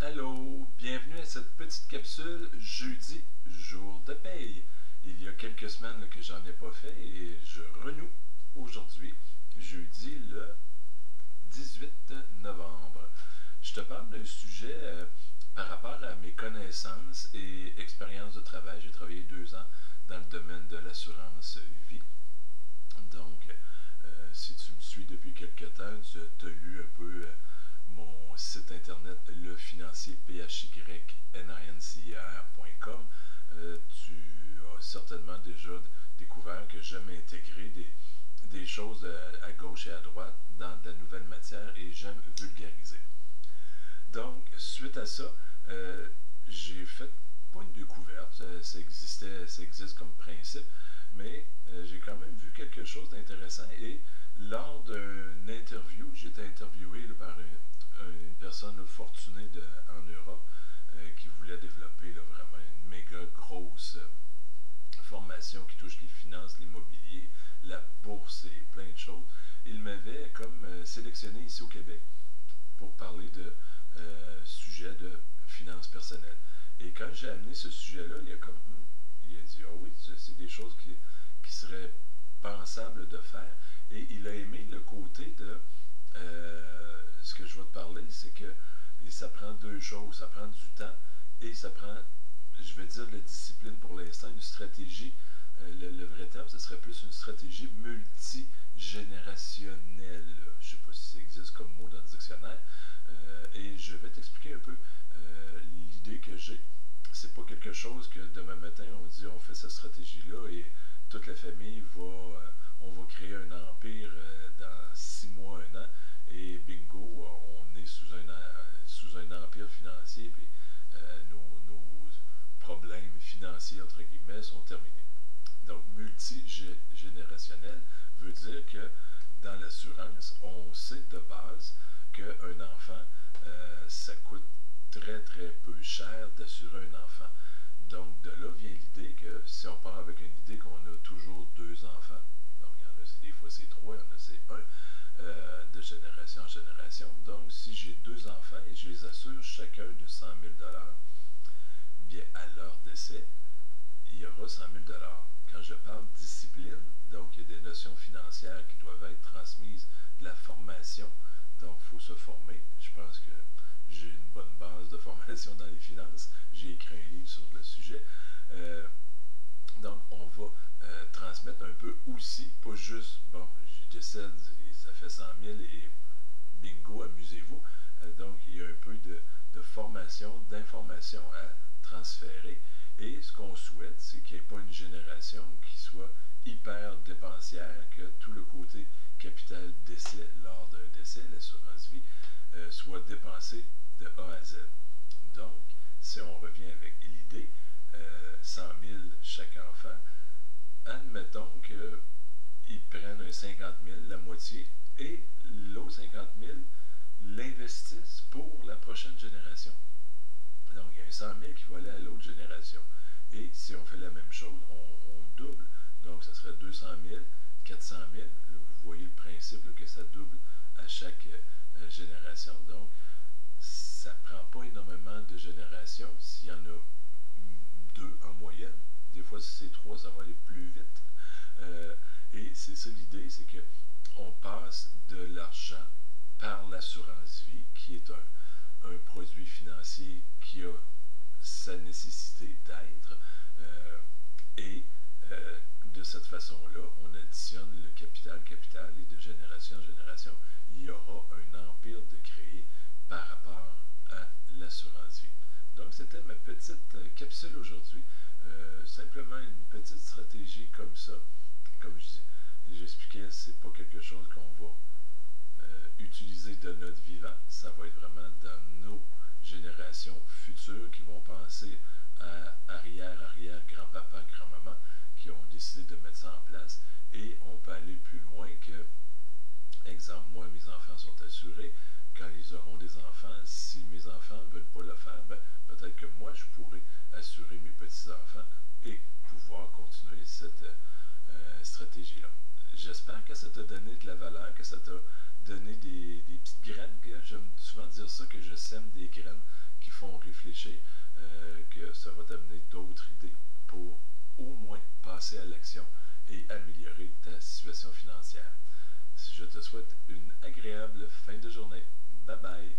Allô, bienvenue à cette petite capsule jeudi, jour de paye. Il y a quelques semaines que j'en ai pas fait et je renoue aujourd'hui, jeudi le 18 novembre. Je te parle d'un sujet par rapport à mes connaissances et expériences de travail. J'ai travaillé 2 ans dans le domaine de l'assurance vie. Donc, si tu me suis depuis quelque temps, tu as lu un peu mon site internet lefinancierphynancier.com. Tu as certainement déjà découvert que j'aime intégrer des choses à gauche et à droite dans de la nouvelle matière et j'aime vulgariser. Donc, suite à ça, j'ai fait pas une découverte, ça existe comme principe, mais j'ai quand même vu quelque chose d'intéressant et lors d'une interview, j'ai été interviewé par une personne fortunée en Europe qui voulait développer vraiment une méga grosse formation qui touche les finances, l'immobilier, la bourse et plein de choses. Il m'avait comme sélectionné ici au Québec pour parler de sujet de finances personnelles. Et quand j'ai amené ce sujet-là, il a dit, oh oui, c'est des choses qui seraient pensables de faire. Et il a aimé le côté de ce que je vais te parler, c'est que ça prend deux choses. Ça prend du temps et ça prend, je vais dire, de la discipline pour l'instant, une stratégie. Le vrai terme, ce serait plus une stratégie multigénérationnelle. Je ne sais pas si ça existe comme mot dans le dictionnaire. Et je vais t'expliquer un peu l'idée que j'ai. C'est pas quelque chose que demain matin on dit on fait cette stratégie-là et toute la famille on va créer un empire dans 6 mois, 1 an et bingo, on est sous un empire financier puis nos problèmes financiers entre guillemets sont terminés. Donc multigénérationnel veut dire que dans l'assurance, on sait de base qu'un enfant, ça coûte très très peu cher d'assurer un enfant. Donc de là vient l'idée que si on part avec une idée qu'on a toujours 2 enfants, donc il y en a des fois c'est 3, il y en a c'est 1, de génération en génération. Donc si j'ai 2 enfants et je les assure chacun de 100 000 bien à leur décès, il y aura 100 000 Quand je parle discipline, donc il y a des notions financières qui doivent être transmises, de la formation. Donc, il faut se former. Je pense que j'ai une bonne base de formation dans les finances. J'ai écrit un livre sur le sujet. Donc, on va transmettre un peu aussi, pas juste, bon, je décède, ça fait 100 000 et bingo, amusez-vous. Donc, il y a un peu de formation, d'information à transférer. Et ce qu'on souhaite, c'est qu'il n'y ait pas une génération qui soit hyper dépensière, que tout le côté capital décès lors d'un décès, l'assurance vie, soit dépensé de A à Z. Donc, si on revient avec l'idée, 100 000 chaque enfant, admettons qu'ils prennent un 50 000, la moitié, et l'autre 50 000 l'investissent pour la prochaine génération. Donc, il y a un 100 000 qui va aller à l'autre génération. Et si on fait la même chose, on double. Donc, ça serait 200 000, 400 000. Là, vous voyez le principe là, que ça double à chaque génération. Donc, ça ne prend pas énormément de générations. S'il y en a 2 en moyenne, des fois, si c'est 3, ça va aller plus vite. Et c'est ça l'idée, c'est qu'on passe de l'argent par l'assurance vie, qui est un produit financier qui a sa nécessité d'être et de cette façon-là, on additionne le capital et de génération en génération, il y aura un empire de créer par rapport à l'assurance vie. Donc, c'était ma petite capsule aujourd'hui. Simplement une petite stratégie comme ça. Comme j'expliquais, c'est pas quelque chose qu'on va utiliser de notre vivant. Ça va être vraiment dans nos générations futures qui vont penser à grand-papa, grand-maman qui ont décidé de mettre ça en place. Et on peut aller plus loin que, exemple, moi, mes enfants sont assurés. Quand ils auront des enfants, si mes enfants ne veulent pas le faire, ben, peut-être que moi, je pourrais assurer mes petits-enfants et pouvoir continuer cette stratégie-là. J'espère que ça t'a donné de la valeur, que ça t'a donné des petites graines. J'aime souvent dire ça, que je sème des graines qui qui font réfléchir, que ça va t'amener d'autres idées pour au moins passer à l'action et améliorer ta situation financière. Je te souhaite une agréable fin de journée. Bye bye!